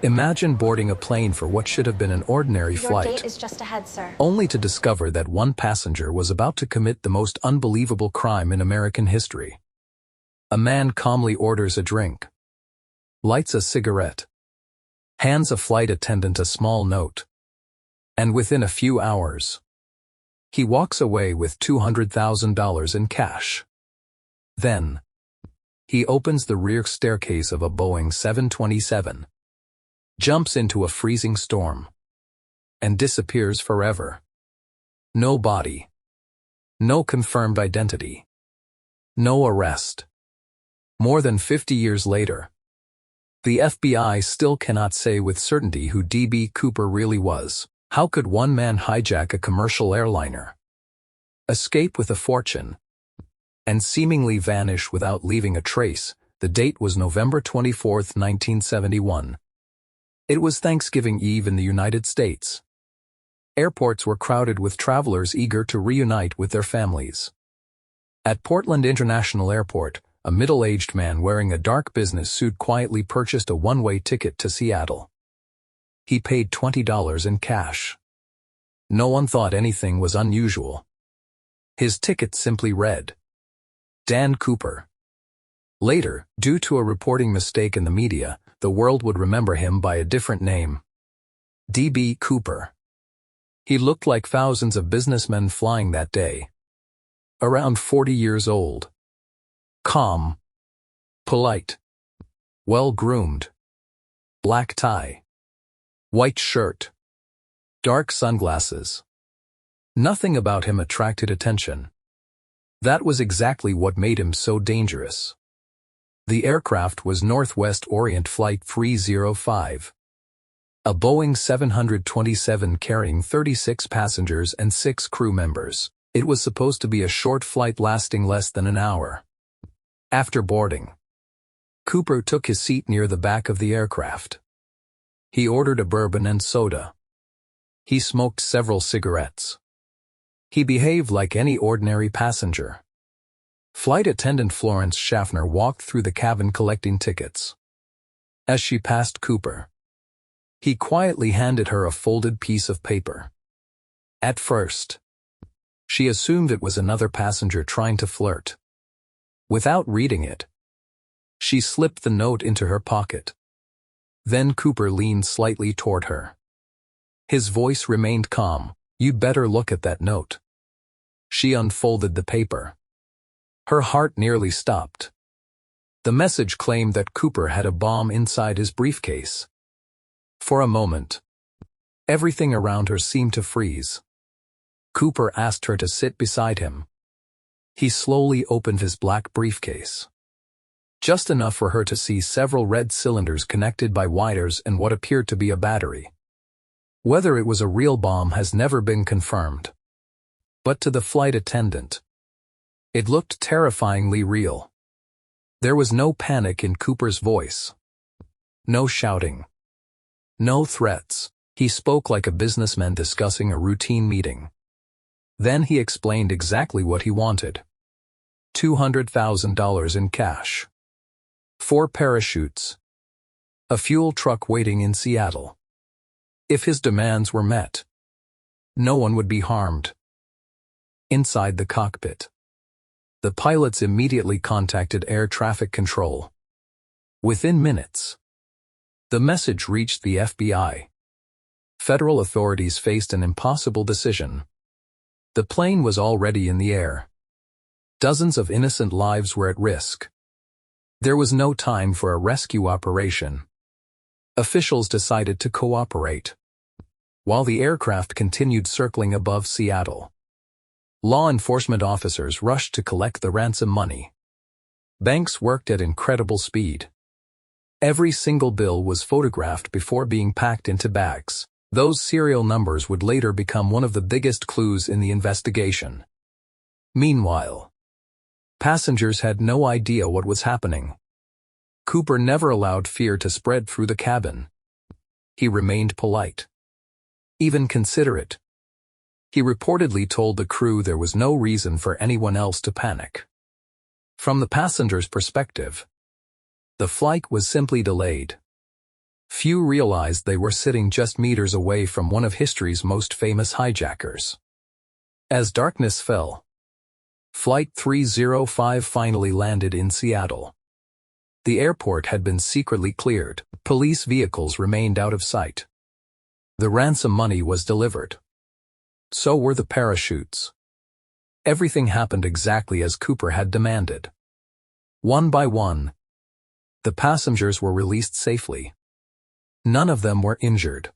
Imagine boarding a plane for what should have been an ordinary Your flight, gate is just ahead, sir. only to discover that one passenger was about to commit the most unbelievable crime in American history. A man calmly orders a drink, lights a cigarette, hands a flight attendant a small note, and within a few hours, he walks away with $200,000 in cash. Then, he opens the rear staircase of a Boeing 727, jumps into a freezing storm, and disappears forever. No body. No confirmed identity. No arrest. More than 50 years later, the FBI still cannot say with certainty who D.B. Cooper really was. How could one man hijack a commercial airliner, escape with a fortune, and seemingly vanish without leaving a trace? The date was November 24, 1971. It was Thanksgiving Eve in the United States. Airports were crowded with travelers eager to reunite with their families. At Portland International Airport, a middle-aged man wearing a dark business suit quietly purchased a one-way ticket to Seattle. He paid $20 in cash. No one thought anything was unusual. His ticket simply read, Dan Cooper. Later, due to a reporting mistake in the media, the world would remember him by a different name. D.B. Cooper. He looked like thousands of businessmen flying that day. Around 40 years old. Calm. Polite. Well-groomed. Black tie. White shirt. Dark sunglasses. Nothing about him attracted attention. That was exactly what made him so dangerous. The aircraft was Northwest Orient Flight 305. A Boeing 727 carrying 36 passengers and 6 crew members. It was supposed to be a short flight lasting less than an hour. After boarding, Cooper took his seat near the back of the aircraft. He ordered a bourbon and soda. He smoked several cigarettes. He behaved like any ordinary passenger. Flight attendant Florence Schaffner walked through the cabin collecting tickets. As she passed Cooper, he quietly handed her a folded piece of paper. At first, she assumed it was another passenger trying to flirt. Without reading it, she slipped the note into her pocket. Then Cooper leaned slightly toward her. His voice remained calm. You better look at that note. She unfolded the paper. Her heart nearly stopped. The message claimed that Cooper had a bomb inside his briefcase. For a moment, everything around her seemed to freeze. Cooper asked her to sit beside him. He slowly opened his black briefcase. Just enough for her to see several red cylinders connected by wires and what appeared to be a battery. Whether it was a real bomb has never been confirmed. But to the flight attendant, it looked terrifyingly real. There was no panic in Cooper's voice. No shouting. No threats. He spoke like a businessman discussing a routine meeting. Then he explained exactly what he wanted. $200,000 in cash. 4 parachutes. A fuel truck waiting in Seattle. If his demands were met, no one would be harmed. Inside the cockpit, the pilots immediately contacted air traffic control. Within minutes, the message reached the FBI. Federal authorities faced an impossible decision. The plane was already in the air. Dozens of innocent lives were at risk. There was no time for a rescue operation. Officials decided to cooperate. While the aircraft continued circling above Seattle, law enforcement officers rushed to collect the ransom money. Banks worked at incredible speed. Every single bill was photographed before being packed into bags. Those serial numbers would later become one of the biggest clues in the investigation. Meanwhile, passengers had no idea what was happening. Cooper never allowed fear to spread through the cabin. He remained polite, even considerate. He reportedly told the crew there was no reason for anyone else to panic. From the passenger's perspective, the flight was simply delayed. Few realized they were sitting just meters away from one of history's most famous hijackers. As darkness fell, Flight 305 finally landed in Seattle. The airport had been secretly cleared. Police vehicles remained out of sight. The ransom money was delivered. So were the parachutes. Everything happened exactly as Cooper had demanded. One by one, the passengers were released safely. None of them were injured.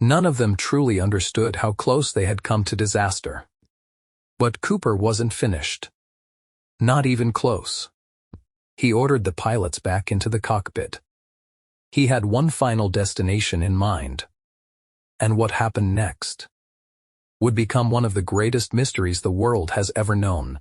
None of them truly understood how close they had come to disaster. But Cooper wasn't finished. Not even close. He ordered the pilots back into the cockpit. He had one final destination in mind. And what happened next would become one of the greatest mysteries the world has ever known.